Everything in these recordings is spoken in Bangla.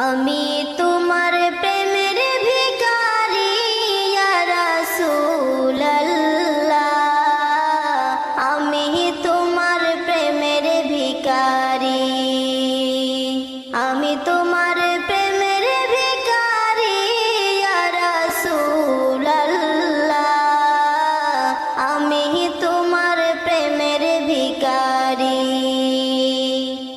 আমি তোমার প্রেমের ভিখারি ইয়া রাসূলুল্লাহ, আমি তোমার প্রেমের ভিখারি, আমি তোমার প্রেমের ভিখারি ইয়া রাসূলুল্লাহ, আমি তোমার প্রেমের ভিখারি।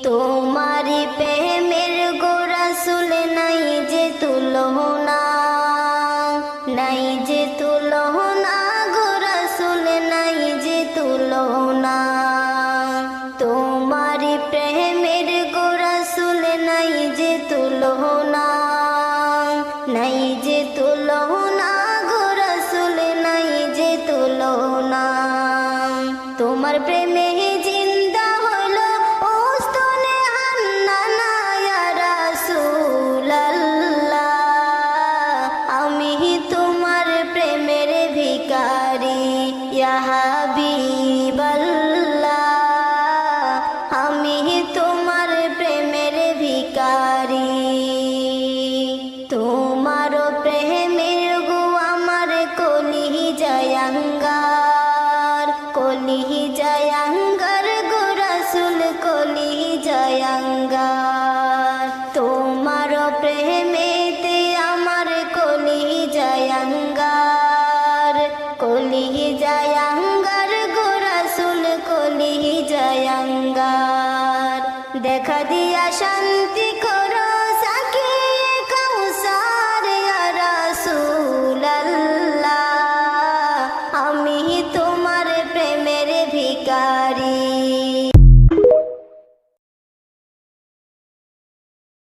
তোমারি প্রেমের গো রাসূল নাই যে তুলনা, নাই যে তুলনা গো রাসূল নাই যে তুলনা। তোমারি প্রেমের গো রাসূল নাই যে তুলনা, নাই যে তুলনা গো রাসূল নাই যে তুলনা। তোমার প্রেমে জিন্দা হলো ওস্তনে হান্নানা ইয়া রাসূলুল্লাহ, আমি তোমার প্রেমের ভিখারি ইয়া হাবিবাল্লাহ, আমি তোমার প্রেমের ভিখারি। তোমার প্রেমের গো আমার কলিজায় আঙ্গার, কলিজায় আঙ্গার গো রাসূল কলিজায় আঙ্গার। তোমার প্রেমে